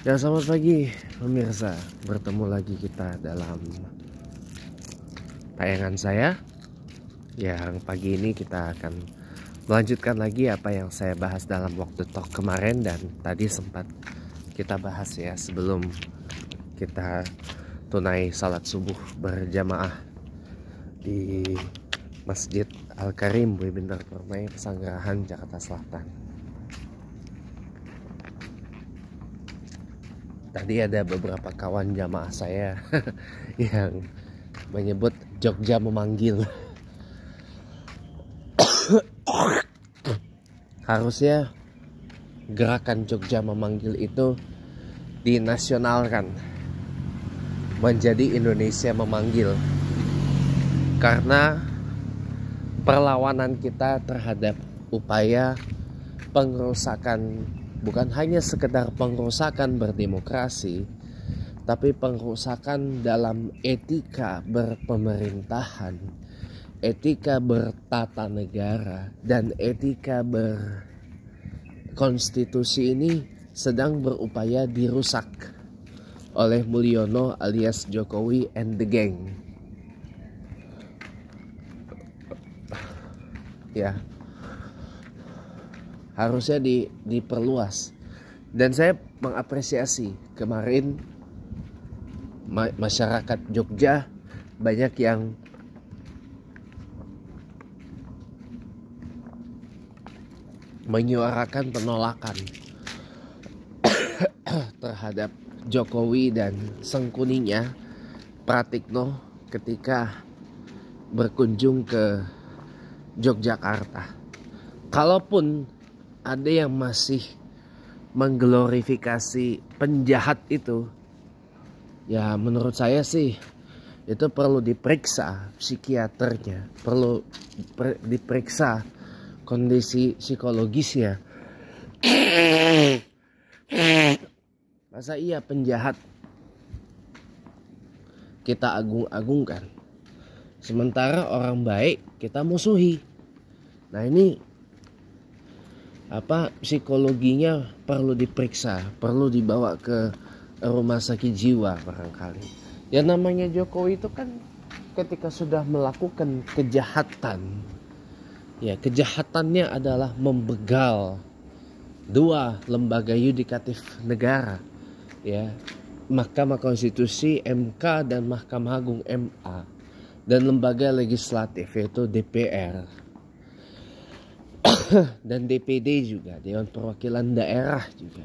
Ya, selamat pagi pemirsa. Bertemu lagi kita dalam tayangan saya. Yang pagi ini kita akan melanjutkan lagi apa yang saya bahas dalam waktu talk kemarin. Dan tadi sempat kita bahas ya sebelum kita tunai salat subuh berjamaah di Masjid Al-Karim Bumi Bintang Permai, Pesanggerahan, Jakarta Selatan. Tadi ada beberapa kawan jamaah saya yang menyebut Jogja memanggil. Harusnya gerakan Jogja memanggil itu dinasionalkan menjadi Indonesia memanggil, karena perlawanan kita terhadap upaya pengerusakan, bukan hanya sekedar pengerusakan berdemokrasi, tapi pengerusakan dalam etika berpemerintahan, etika bertata negara, dan etika berkonstitusi ini sedang berupaya dirusak oleh Mulyono alias Jokowi and the gang. Ya, harusnya diperluas. Dan saya mengapresiasi kemarin masyarakat Jogja banyak yang menyuarakan penolakan terhadap Jokowi dan sengkuninya Pratikno ketika berkunjung ke Yogyakarta. Kalaupun ada yang masih mengglorifikasi penjahat itu, ya menurut saya sih itu perlu diperiksa psikiaternya, perlu diperiksa kondisi psikologisnya. Masa iya penjahat kita agung-agungkan, sementara orang baik kita musuhi? Nah, ini psikologinya perlu diperiksa, perlu dibawa ke rumah sakit jiwa barangkali. Ya, namanya Jokowi itu kan ketika sudah melakukan kejahatan, ya kejahatannya adalah membegal dua lembaga yudikatif negara, ya, Mahkamah Konstitusi MK dan Mahkamah Agung MA, dan lembaga legislatif yaitu DPR dan DPD juga, Dewan Perwakilan Daerah juga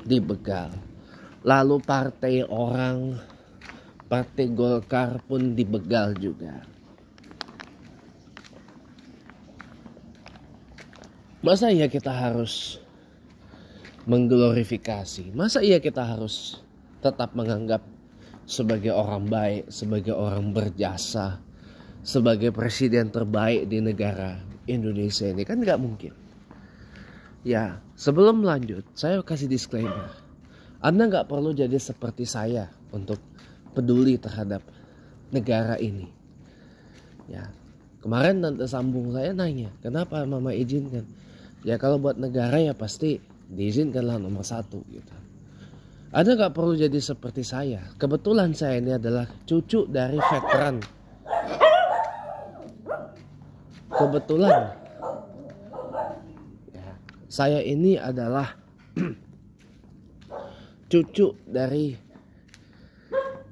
dibegal. Lalu partai Golkar pun dibegal juga. Masa iya kita harus mengglorifikasi? Masa iya kita harus tetap menganggap sebagai orang baik, sebagai orang berjasa, sebagai presiden terbaik di negara Indonesia ini? Kan nggak mungkin. Ya, sebelum lanjut, saya kasih disclaimer. Anda nggak perlu jadi seperti saya untuk peduli terhadap negara ini. Ya, kemarin tante sambung saya nanya, kenapa mama izinkan? Ya kalau buat negara ya pasti diizinkanlah nomor 1 gitu. Anda nggak perlu jadi seperti saya. Kebetulan saya ini adalah cucu dari veteran. Kebetulan ya, saya ini adalah cucu dari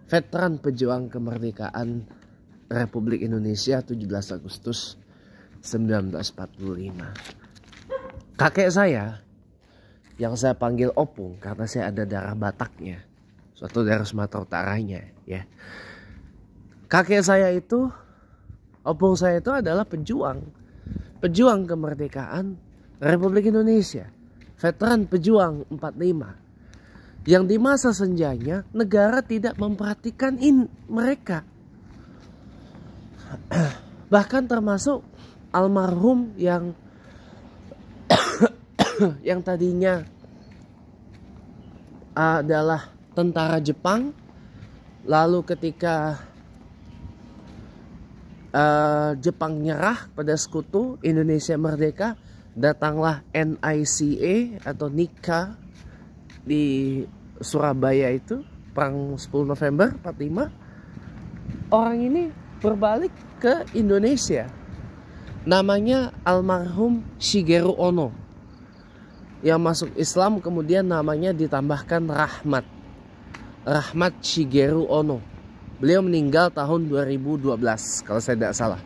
veteran pejuang kemerdekaan Republik Indonesia 17 Agustus 1945. Kakek saya, yang saya panggil Opung karena saya ada darah Bataknya, suatu daerah Sumatera Utaranya, ya. Kakek saya itu, opung saya itu adalah pejuang kemerdekaan Republik Indonesia, veteran pejuang 45, yang di masa senjanya negara tidak memperhatikan mereka. Bahkan termasuk almarhum yang tadinya adalah tentara Jepang, lalu ketika Jepang nyerah pada sekutu, Indonesia merdeka, datanglah NICA atau NICA, di Surabaya itu, perang 10 November 45, orang ini berbalik ke Indonesia. Namanya almarhum Shigeru Ono. Yang masuk Islam kemudian namanya ditambahkan Rahmat Shigeru Ono. Beliau meninggal tahun 2012 kalau saya tidak salah.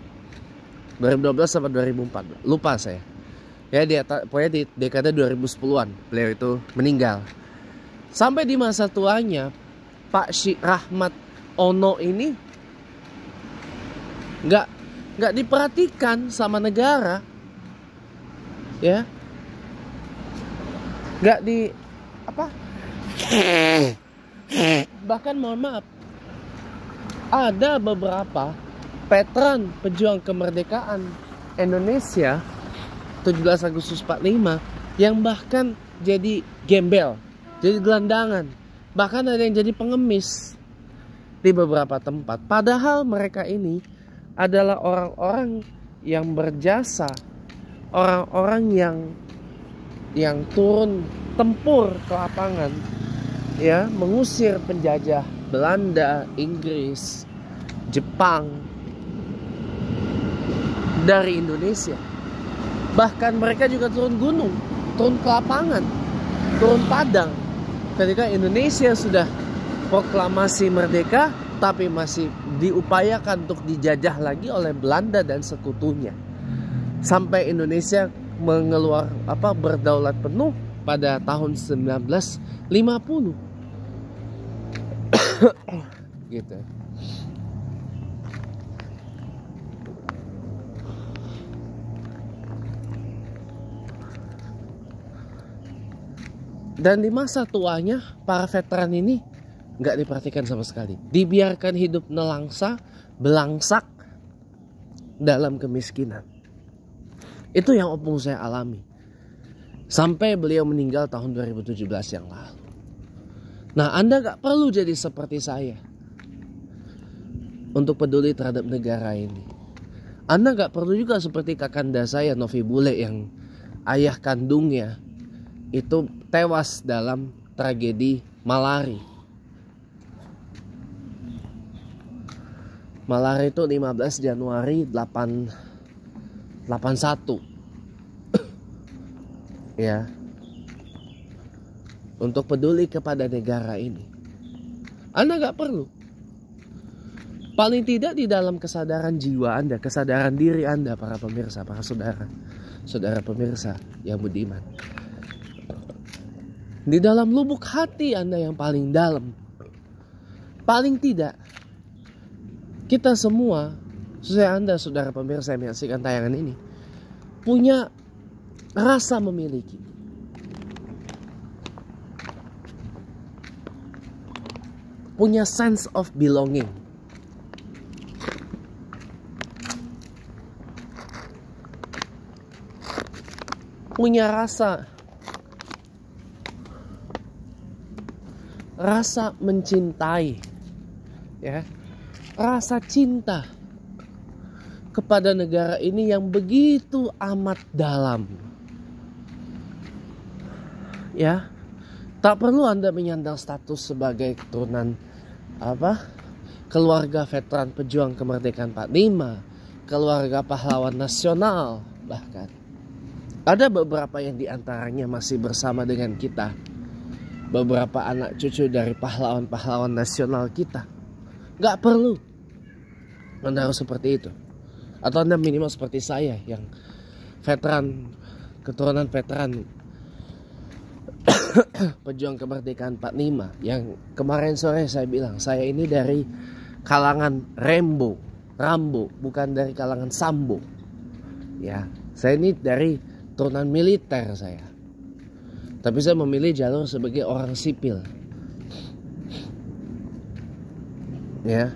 2012 sampai 2014, lupa saya. Ya, pokoknya di dekade 2010-an beliau itu meninggal. Sampai di masa tuanya Pak Rahmat Ono ini nggak diperhatikan sama negara, ya, nggak di apa, bahkan mohon maaf, ada beberapa veteran pejuang kemerdekaan Indonesia 17 Agustus 45 yang bahkan jadi gembel, jadi gelandangan, bahkan ada yang jadi pengemis di beberapa tempat. Padahal mereka ini adalah orang-orang yang berjasa, orang-orang yang turun tempur ke lapangan, ya, mengusir penjajah Belanda, Inggris, Jepang dari Indonesia. Bahkan mereka juga turun gunung, turun ke lapangan, turun padang ketika Indonesia sudah proklamasi merdeka, tapi masih diupayakan untuk dijajah lagi oleh Belanda dan sekutunya. Sampai Indonesia berdaulat penuh pada tahun 1950. Gitu. Dan di masa tuanya para veteran ini nggak diperhatikan sama sekali, dibiarkan hidup nelangsa, belangsak dalam kemiskinan. Itu yang opung saya alami sampai beliau meninggal tahun 2017 yang lalu. Nah, Anda nggak perlu jadi seperti saya untuk peduli terhadap negara ini. Anda nggak perlu juga seperti kakanda saya Novi Bule yang ayah kandungnya itu tewas dalam tragedi Malari. Malari itu 15 Januari 81. Ya. Untuk peduli kepada negara ini, Anda gak perlu. Paling tidak di dalam kesadaran jiwa Anda, kesadaran diri Anda, para pemirsa, para saudara pemirsa yang budiman, di dalam lubuk hati Anda yang paling dalam, paling tidak kita semua, khususnya Anda saudara pemirsa yang menyaksikan tayangan ini, punya rasa memiliki, punya sense of belonging. Punya rasa mencintai, ya, rasa cinta kepada negara ini yang begitu amat dalam, ya. Tak perlu Anda menyandang status sebagai keturunan keluarga veteran pejuang kemerdekaan 45, keluarga pahlawan nasional. Bahkan ada beberapa yang diantaranya masih bersama dengan kita, beberapa anak cucu dari pahlawan-pahlawan nasional kita. Gak perlu Anda harus seperti itu. Atau Anda minimal seperti saya yang veteran, keturunan veteran pejuang kemerdekaan 45, yang kemarin sore saya bilang saya ini dari kalangan Rambo, bukan dari kalangan Sambo. Ya, saya ini dari turunan militer saya. Tapi saya memilih jalur sebagai orang sipil. Ya.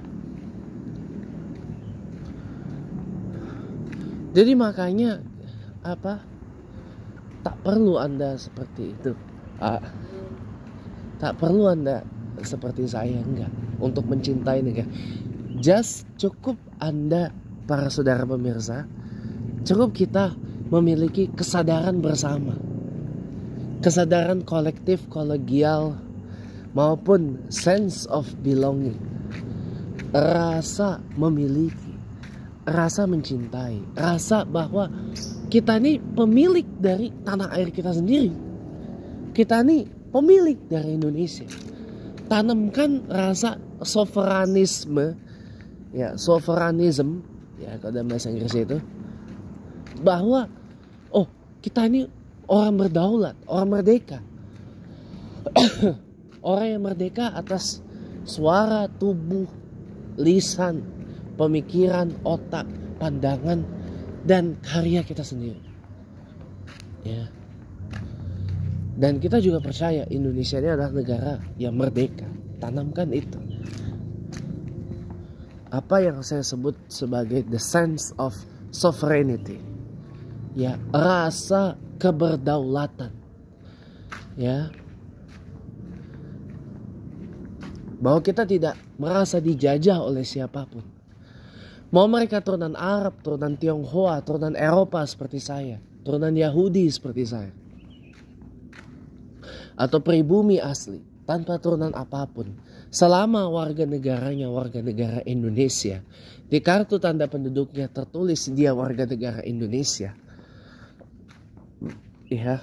Jadi makanya tak perlu Anda seperti itu. Tak perlu Anda seperti saya, enggak, untuk mencintai negara. Just cukup Anda, para saudara pemirsa, cukup kita memiliki kesadaran bersama. kesadaran kolektif, kolegial, maupun sense of belonging, rasa memiliki, rasa mencintai, rasa bahwa kita ini pemilik dari tanah air kita sendiri. Kita ini pemilik dari Indonesia. Tanamkan rasa soveranisme, ya, soveranism, ya kalau dalam bahasa Inggris itu, bahwa oh, kita ini orang berdaulat, orang merdeka. Orang yang merdeka atas suara, tubuh, lisan, pemikiran, otak, pandangan, dan karya kita sendiri. Ya. Dan kita juga percaya Indonesia ini adalah negara yang merdeka. Tanamkan itu. Apa yang saya sebut sebagai the sense of sovereignty. Ya, rasa keberdaulatan. Ya. Bahwa kita tidak merasa dijajah oleh siapapun. Mau mereka turunan Arab, turunan Tionghoa, turunan Eropa seperti saya, turunan Yahudi seperti saya, atau pribumi asli tanpa turunan apapun, selama warga negaranya warga negara Indonesia, di kartu tanda penduduknya tertulis dia warga negara Indonesia, ya,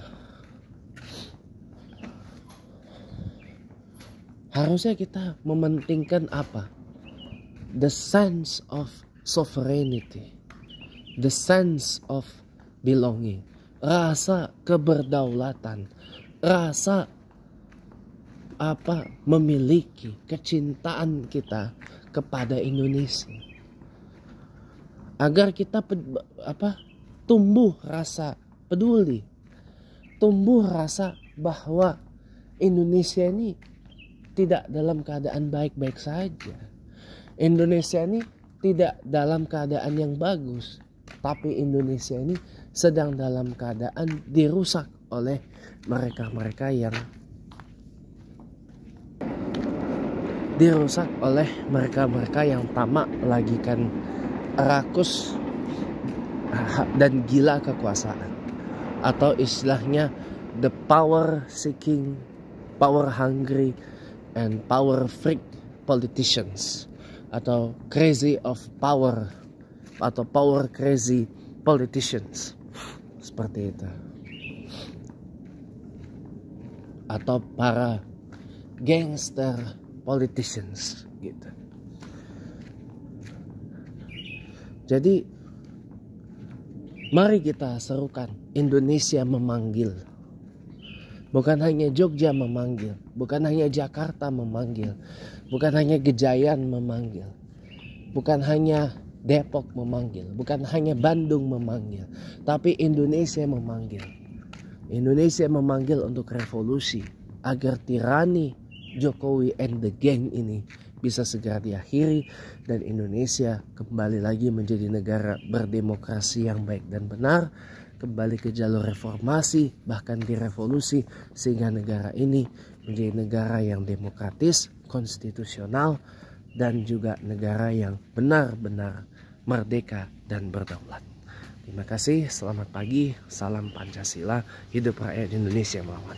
harusnya kita mementingkan apa? The sense of sovereignty, the sense of belonging, rasa keberdaulatan, rasa apa? Memiliki kecintaan kita kepada Indonesia. Agar kita tumbuh rasa peduli, tumbuh rasa bahwa Indonesia ini tidak dalam keadaan baik-baik saja. Indonesia ini tidak dalam keadaan yang bagus, tapi Indonesia ini sedang dalam keadaan dirusak oleh mereka-mereka yang tamak lagi kan rakus dan gila kekuasaan, atau istilahnya the power seeking, power hungry and power freak politicians, atau crazy of power, atau power crazy politicians, seperti itu, atau para gangster politicians gitu. Jadi mari kita serukan Indonesia memanggil. Bukan hanya Jogja memanggil, bukan hanya Jakarta memanggil, bukan hanya Gejayan memanggil, bukan hanya Depok memanggil, bukan hanya Bandung memanggil, tapi Indonesia memanggil. Indonesia memanggil untuk revolusi agar tirani Jokowi and the gang ini bisa segera diakhiri dan Indonesia kembali lagi menjadi negara berdemokrasi yang baik dan benar, kembali ke jalur reformasi, bahkan direvolusi, sehingga negara ini menjadi negara yang demokratis, konstitusional, dan juga negara yang benar-benar merdeka dan berdaulat. Terima kasih, selamat pagi, salam Pancasila, hidup rakyat Indonesia melawan.